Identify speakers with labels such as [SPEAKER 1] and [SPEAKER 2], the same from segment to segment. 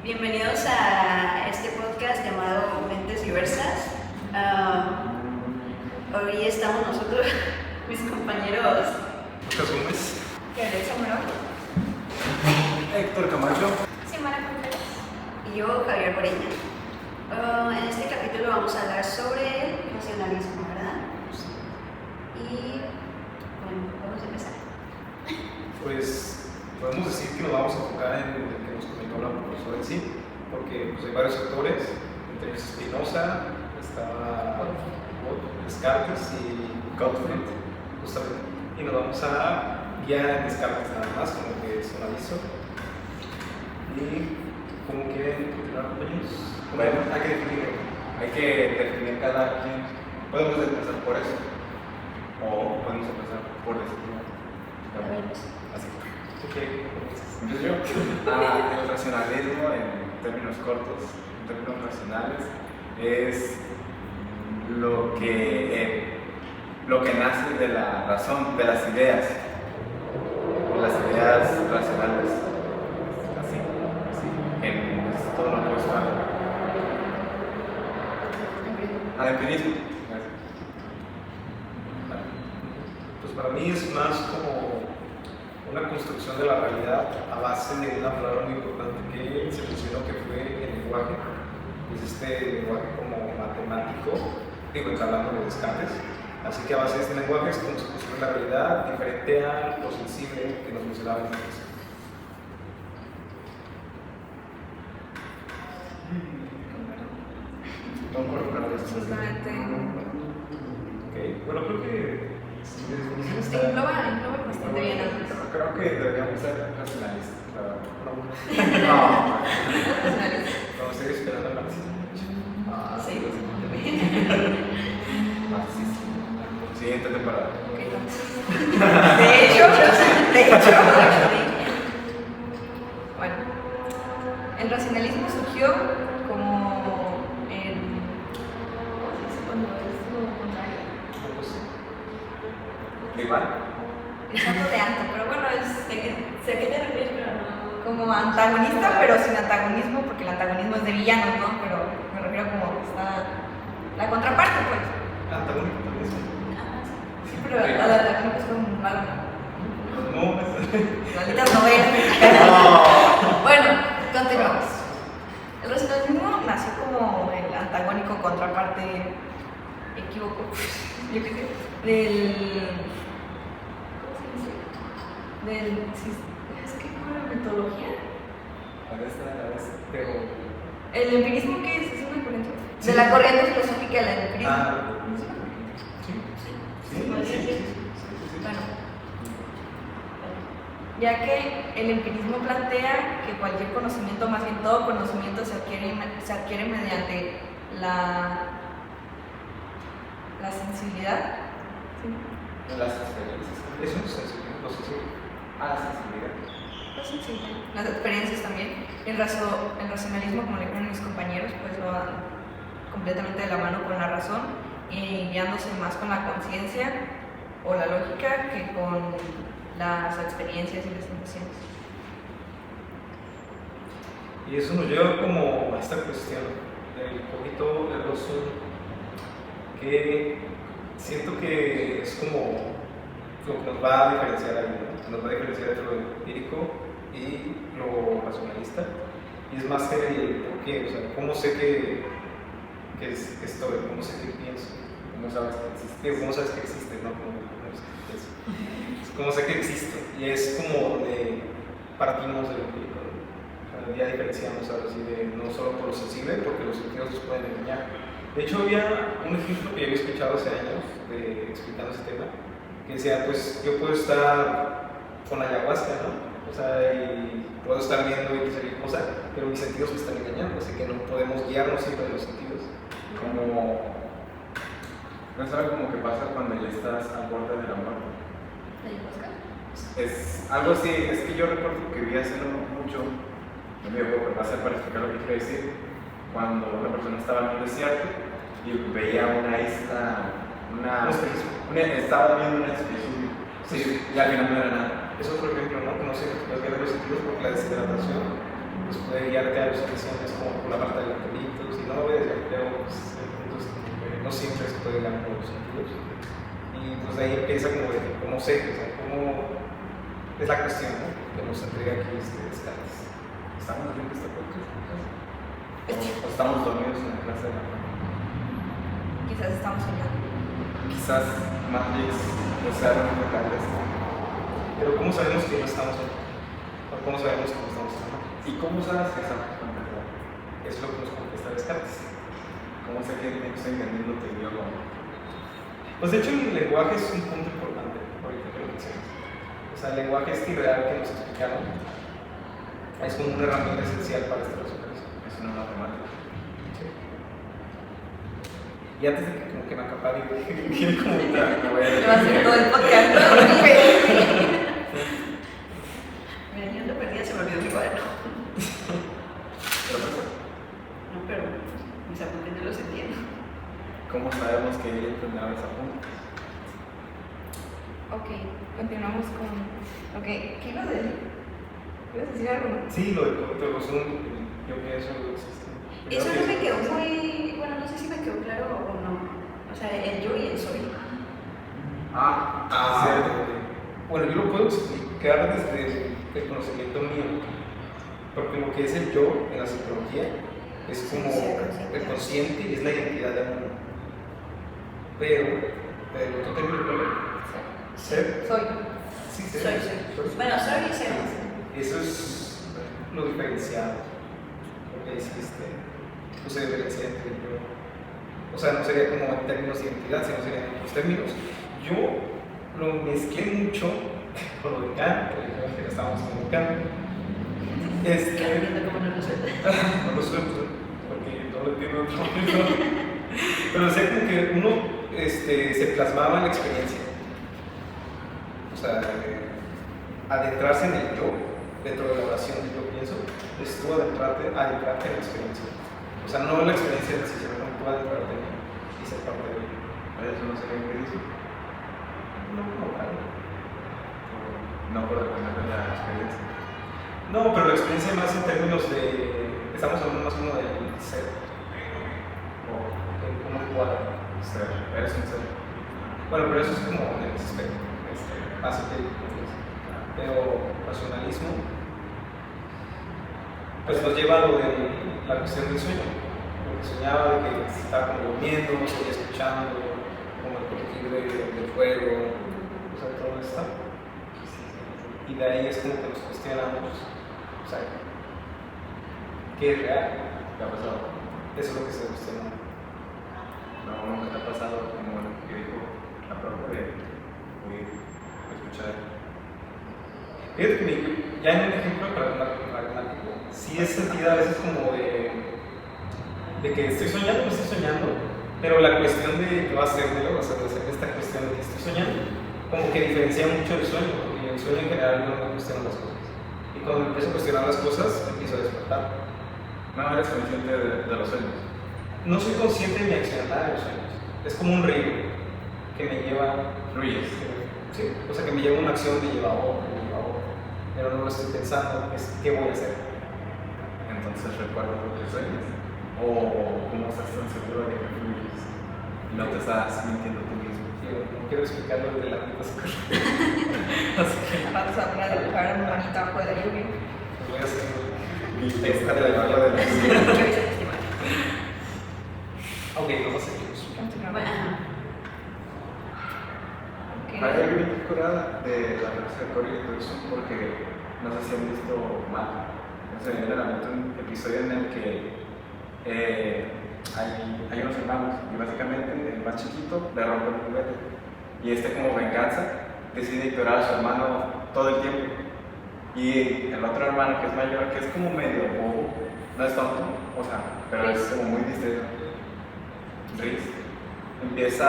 [SPEAKER 1] Bienvenidos a este podcast llamado Mentes Diversas. Hoy estamos nosotros, mis compañeros
[SPEAKER 2] Lucas Gómez,
[SPEAKER 1] Gabriel Zamorón
[SPEAKER 2] Héctor Camacho,
[SPEAKER 3] Simona Contreras.
[SPEAKER 1] y yo, Javier Boreña. En este capítulo vamos a hablar sobre el nacionalismo, ¿verdad? Y bueno, vamos a empezar.
[SPEAKER 2] pues podemos decir que nos vamos a enfocar en el que nos comentó la profesora en sí, porque pues, hay varios autores, entre ellos Spinoza, estaba Descartes y Gottfried, justamente, y nos vamos a guiar en Descartes nada más, como que es un aviso. Y ¿cómo quieren continuar con ellos?
[SPEAKER 4] Bueno,
[SPEAKER 2] hay que definirlo.
[SPEAKER 4] hay que definir cada quien. Podemos empezar por eso. O podemos empezar por decirlo. Así.
[SPEAKER 2] Ok,
[SPEAKER 4] Entonces yo, el racionalismo en términos cortos, en términos racionales, es lo que nace de la razón, de las ideas racionales. Así, es todo lo opuesto al empirismo.
[SPEAKER 2] pues para mí es más como una construcción de la realidad a base de una palabra muy importante que se mencionó, que fue el lenguaje. Es este lenguaje como matemático, está hablando de Descartes. Así que a base de este lenguaje es como se construye la realidad diferente a lo sensible que nos mencionaba antes.
[SPEAKER 4] Concuerdo con lo que estás
[SPEAKER 3] Justamente.
[SPEAKER 2] Ok, bueno, creo que si la definición
[SPEAKER 3] Sí,
[SPEAKER 2] está...
[SPEAKER 3] engloba bastante bien.
[SPEAKER 4] Creo que deberíamos ser racionalistas.
[SPEAKER 2] No, estoy esperando el marxismo.
[SPEAKER 3] Sí,
[SPEAKER 4] Marxismo. Siguiente temporada.
[SPEAKER 1] De hecho,
[SPEAKER 3] Bueno, el racionalismo surgió como en. ¿Cómo se dice cuando es lo contrario?
[SPEAKER 4] Igual.
[SPEAKER 3] Es algo de antes, pero bueno,
[SPEAKER 1] sé a qué te refieres, pero no.
[SPEAKER 3] como antagonista, pero sin antagonismo, porque el antagonismo es de villanos, ¿no? Pero me refiero como que está la contraparte, pues.
[SPEAKER 2] Antagónico también es.
[SPEAKER 3] Sí, pero el antagonismo es como malo.
[SPEAKER 2] No,
[SPEAKER 3] Malditas novelas. Bueno, continuamos. El racionalismo nació como el antagónico contraparte, equívoco, yo qué sé, es que ¿cómo era la metodología?
[SPEAKER 4] Pero.
[SPEAKER 3] ¿El empirismo qué es? ¿Es una corriente? De la corriente filosófica del empirismo. Bueno, ya que el empirismo plantea que cualquier conocimiento, más bien todo conocimiento, se adquiere mediante la sensibilidad. ¿Sí?
[SPEAKER 4] Las experiencias.
[SPEAKER 2] Eso es sensible.
[SPEAKER 4] La sensibilidad.
[SPEAKER 3] La sensibilidad. Las experiencias también. El racionalismo, como le dijeron mis compañeros, pues lo dan completamente de la mano con la razón y guiándose más con la conciencia o la lógica que con las experiencias y las sensaciones.
[SPEAKER 2] Y eso nos lleva como a esta cuestión del poquito de razón, que siento que es como lo que nos va a diferenciar ahí, ¿no? Nos va a diferenciar entre lo empírico y lo racionalista. Y es más que el por qué, o sea, cómo sé que estoy, cómo sé que pienso,
[SPEAKER 4] ¿Cómo sabes que existe?
[SPEAKER 2] cómo sabes que existe, ¿no? Cómo sé que existe. Y es como donde partimos del empírico, ¿no? O sea, ya diferenciamos ahora sí de no solo por lo sensible, porque los sentidos nos pueden engañar. De hecho, había un ejemplo que yo había escuchado hace años explicando ese tema, que decía, pues yo puedo estar con ayahuasca, ¿no? O sea, y puedo estar viendo y cualquier cosa, pero mis sentidos me están engañando, así que no podemos guiarnos siempre de los sentidos.
[SPEAKER 4] Como. No es algo como que pasa cuando ya estás al borde de la muerte. Es algo así, es que yo recuerdo que vi hace no mucho, no me voy a pasar para explicar lo que quiero decir, cuando una persona estaba en un desierto y veía una isla, estaba viendo una especie, sí, y al final no era nada.
[SPEAKER 2] Es otro ejemplo, ¿no? Que no sé, que puedes guiar los sentidos porque la deshidratación pues ya te da ilustraciones como por la parte de los pelitos, y no lo ves, pero pues, entonces, no siempre se puede ganar por los sentidos. Y pues de ahí empieza como de cómo sé, o sea, cómo es la cuestión, ¿no? Que nos entrega aquí Descartes.
[SPEAKER 4] ¿Estamos viendo este podcast? ¿O estamos dormidos en la clase de la mañana?
[SPEAKER 3] Quizás estamos soñando.
[SPEAKER 4] Quizás Matrix no sea lo único que haga esto.
[SPEAKER 2] Pero ¿cómo sabemos que no estamos en? ¿O cómo sabemos que no estamos en?
[SPEAKER 4] ¿Y cómo sabes que estamos en verdad?
[SPEAKER 2] Eso es lo que nos contesta Descartes.
[SPEAKER 4] ¿Cómo sé que estoy entendiendo tu idioma?
[SPEAKER 2] Pues de hecho el lenguaje es un punto importante, ahorita que lo mencionas. O sea, el lenguaje este ideal que nos explicaron es como una herramienta esencial para esta resolución.
[SPEAKER 4] Es una matemática.
[SPEAKER 2] Sí. Y antes de que como que me acapare, quiero comentar.
[SPEAKER 4] No voy a
[SPEAKER 3] Le va a hacer todo el podcast.
[SPEAKER 1] Mira, yo ando perdida, se me olvidó mi cuaderno.
[SPEAKER 4] Pero,
[SPEAKER 1] No, pero mis apuntes no los entiendo.
[SPEAKER 4] ¿cómo sabemos que ella entenderá los apuntes?
[SPEAKER 3] Ok, continuamos con. Ok, ¿qué ibas a decir? ¿Ibas a decir algo?
[SPEAKER 2] Sí, lo de los Zoom, yo pienso que existe.
[SPEAKER 1] Eso no me quedó muy. Bueno, no sé si me quedó claro o no. O sea, el yo y el soy.
[SPEAKER 2] Cierto. Bueno, yo lo puedo explicar desde el conocimiento mío, porque lo que es el yo en la psicología es como el consciente y es la identidad de uno. Pero, el otro término, ser.
[SPEAKER 3] Soy.
[SPEAKER 2] Sí,
[SPEAKER 1] Soy,
[SPEAKER 2] ser.
[SPEAKER 1] soy. Bueno, soy y ser.
[SPEAKER 2] Eso es lo diferenciado. Lo que hiciste, pues se diferencia entre yo. O sea, no sería como en términos de identidad, sino serían en otros términos. Yo lo mezclé mucho con lo de Kant, que ya estábamos con Kant.
[SPEAKER 1] Viendo cómo no lo suelta.
[SPEAKER 2] No lo suelto, porque no lo entiendo otro momento. Pero o sea, como que uno se plasmaba en la experiencia. O sea, adentrarse en el yo, dentro de la oración del yo pienso, es tú adentrarte en la experiencia. O sea, no la experiencia en sí, sino tú adentrarte en ella y ser parte de ella.
[SPEAKER 4] ¿Eso no sería empirismo?
[SPEAKER 2] No, claro.
[SPEAKER 4] No por depender de la experiencia.
[SPEAKER 2] No, pero la experiencia más en términos de. Estamos hablando más como del ser. O de cómo cuadra.
[SPEAKER 4] Ser, eres un ser.
[SPEAKER 2] Bueno, pero eso es como en el aspecto. Más empírico. Pero racionalismo. Pues nos lleva a lo de la cuestión del sueño. Porque soñaba de que estaba como durmiendo, seguía escuchando, como el colectivo del fuego, o sea, todo esto. Y de ahí es como que nos cuestionamos, o sea, ¿qué es real?
[SPEAKER 4] ¿Qué ha pasado?
[SPEAKER 2] Eso es lo que se cuestiona.
[SPEAKER 4] No, nunca te ha pasado como lo que dijo la profe de oír, escuchar.
[SPEAKER 2] Fíjate que ya en un ejemplo pragmático, sí es sentido a veces como de que estoy soñando, no estoy soñando, pero la cuestión de yo hacérmelo, o sea, de hacer esta cuestión de que estoy soñando, como que diferencia mucho el sueño, porque el sueño en general no me cuestiona las cosas. Y cuando me empiezo a cuestionar las cosas, empiezo a despertar.
[SPEAKER 4] No eres consciente de los sueños.
[SPEAKER 2] No soy consciente de mi accionar de los sueños. Es como un río que me lleva.
[SPEAKER 4] Fluyes.
[SPEAKER 2] Sí, o sea, que me lleva a una acción, me lleva a otra, me lleva a otra. Pero no lo estoy pensando, es qué voy a hacer.
[SPEAKER 4] Entonces recuerdas lo que sueñas. O cómo estás tan seguro de que fluyes. Y no te estás mintiendo tú mismo.
[SPEAKER 2] No quiero explicarlo desde la misma psicología. Así que
[SPEAKER 3] Vamos a poner a dibujar una manita abajo de la lluvia.
[SPEAKER 2] lo voy a hacer.
[SPEAKER 4] Y esta de la de la
[SPEAKER 2] Ok, vamos a seguir.
[SPEAKER 3] Continuamos.
[SPEAKER 1] Bueno, ajá.
[SPEAKER 3] Ok.
[SPEAKER 4] Hay algo bien curada de la clase de Corey y Tucson porque no sé si han visto mal. Se me viene a la mente un episodio en el que hay unos hermanos y básicamente el más chiquito le rompe un juguete y como venganza decide ignorar a su hermano todo el tiempo y el otro hermano que es mayor, que es como medio bobo, no es tonto, o sea, pero es como muy distraído, Riz, empieza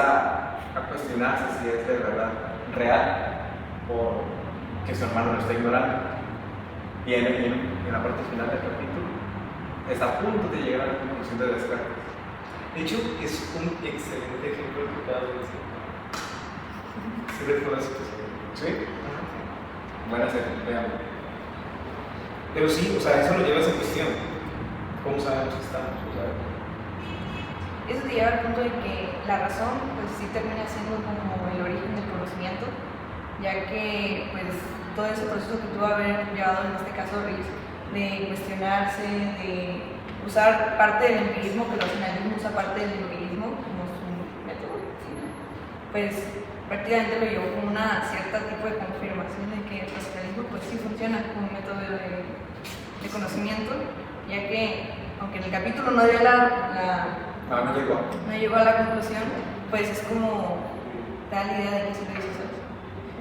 [SPEAKER 4] a cuestionarse si es de verdad real o que su hermano lo está ignorando y en la parte final del capítulo está a punto de llegar a la conclusión de Descartes.
[SPEAKER 2] De hecho, es un excelente ejemplo que acabas de decir. ¿Sí recuerdas eso?
[SPEAKER 4] ¿Sí? Buena serie, veamos.
[SPEAKER 2] Pero sí, o sea, eso lo lleva a esa cuestión. no sabemos qué estamos. O sea,
[SPEAKER 3] Eso te lleva al punto de que la razón, pues sí termina siendo como el origen del conocimiento, ya que pues todo ese proceso que tuvo haber llevado en este caso Ries, de cuestionarse, de usar parte del empirismo, que el racionalismo usa parte del empirismo como su método, ¿sí? Pues prácticamente lo llevó con una cierta tipo de confirmación de que el racionalismo pues sí funciona como un método de conocimiento, ya que aunque en el capítulo no dio
[SPEAKER 4] No
[SPEAKER 3] llegó a la conclusión, pues es como da la idea de que sí lo hizo, ¿sabes?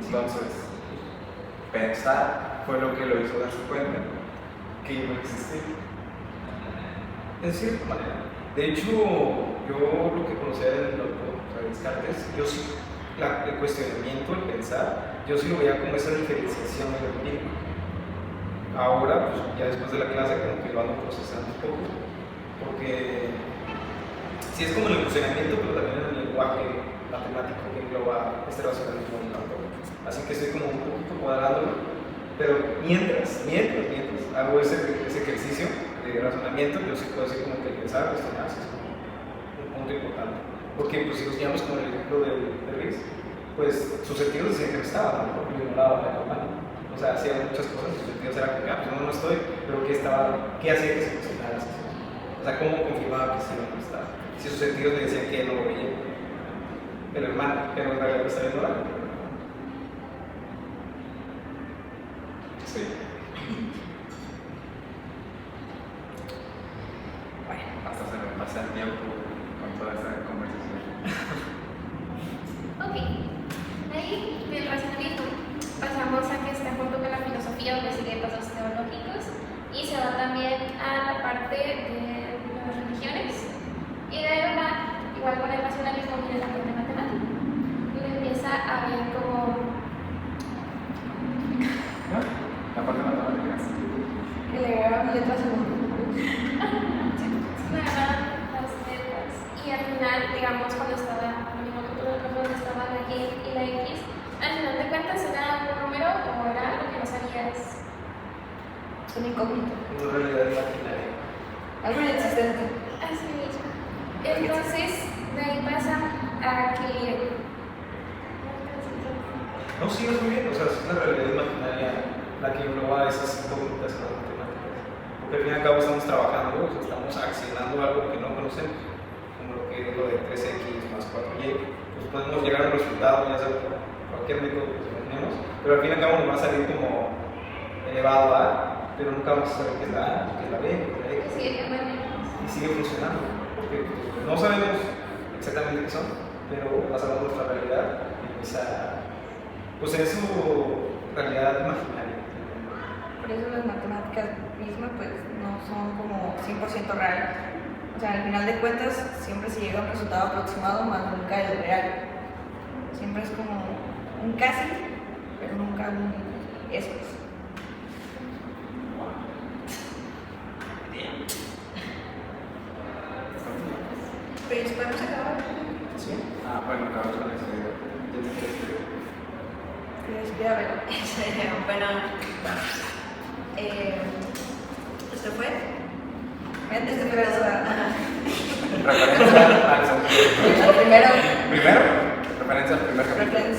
[SPEAKER 4] Entonces, pensar fue lo que lo hizo darse cuenta que iba a existir.
[SPEAKER 2] en cierta manera. De hecho, yo lo que conocía del doctor, o sea, Descartes, yo sí, el cuestionamiento, el pensar, yo sí lo veía como esa diferenciación del empírico. Ahora, pues ya después de la clase, como que lo ando procesando un poco, porque sí es como el funcionamiento, pero también el lenguaje matemático que engloba este racionalismo del campo. Así que estoy como un poquito cuadrándolo, pero mientras hago ese ejercicio de razonamiento, yo sí puedo decir como que pensar, cuestionarse es como un punto importante. Porque pues si nos guiamos con el ejemplo de Ries, pues sus sentidos decían que no estaba, ¿no? Porque ignoraba la campana. O sea, hacía muchas cosas, sus sentidos eran como que, pues no estoy, pero ¿qué hacía que se funcionara así? O sea, ¿cómo confirmaba que sí o no estaba? Si sus sentidos le decían que no lo veía. Pero en realidad lo estaba ignorando.
[SPEAKER 4] Sí.
[SPEAKER 3] Bueno,
[SPEAKER 4] Hasta se me pasa el tiempo con toda esta conversación.
[SPEAKER 5] Ok, de ahí del racionalismo pasamos a que está junto con la filosofía, donde sigue pasos teológicos, y se va también a la parte de las religiones, y de ahí va, igual con el racionalismo, viene la parte matemática, y le empieza a ver como
[SPEAKER 4] La parte matemática.
[SPEAKER 3] que le agregaron letras segundo.
[SPEAKER 5] las letras, y al final, digamos, cuando estaba, lo mismo que tú, cuando estaba la Y y la X, al final de cuentas era un número o era algo que no sabías.
[SPEAKER 3] Es una incógnita,
[SPEAKER 2] Una realidad imaginaria.
[SPEAKER 3] algo inexistente.
[SPEAKER 5] Así mismo. Entonces, de ahí pasa a que.
[SPEAKER 2] No, sí, es muy bien. O sea, es una realidad imaginaria la que engloba esas incógnitas en las matemáticas. Porque al fin y al cabo estamos trabajando, o sea, estamos accionando algo que no conocemos, como lo que es lo de 3x más 4y. Pues podemos llegar a un resultado, ya sea por cualquier método que imaginemos, pero al fin y al cabo nos va a salir como elevado a, pero nunca vamos a saber qué es la A, qué es la B, qué es la X.
[SPEAKER 5] Sí,
[SPEAKER 2] Y sigue funcionando, porque pues, no sabemos exactamente qué son, pero basamos nuestra realidad en esa, pues en su realidad imaginaria.
[SPEAKER 3] Por eso las matemáticas mismas pues no son como 100% reales. O sea, al final de cuentas siempre se llega a un resultado aproximado, más nunca el real. Siempre es como un casi, pero nunca un eso.
[SPEAKER 1] Pero podemos acabar.
[SPEAKER 2] ¿Sí?
[SPEAKER 4] Ah, bueno, acabamos con esa idea. Ya te quieres escribir.
[SPEAKER 3] Respira, ver.
[SPEAKER 1] Bueno, ¿esto fue?
[SPEAKER 3] Antes de empezar,
[SPEAKER 4] Referencia al segundo.
[SPEAKER 3] primero,
[SPEAKER 4] Primero, referencia al primer capítulo.
[SPEAKER 3] referencia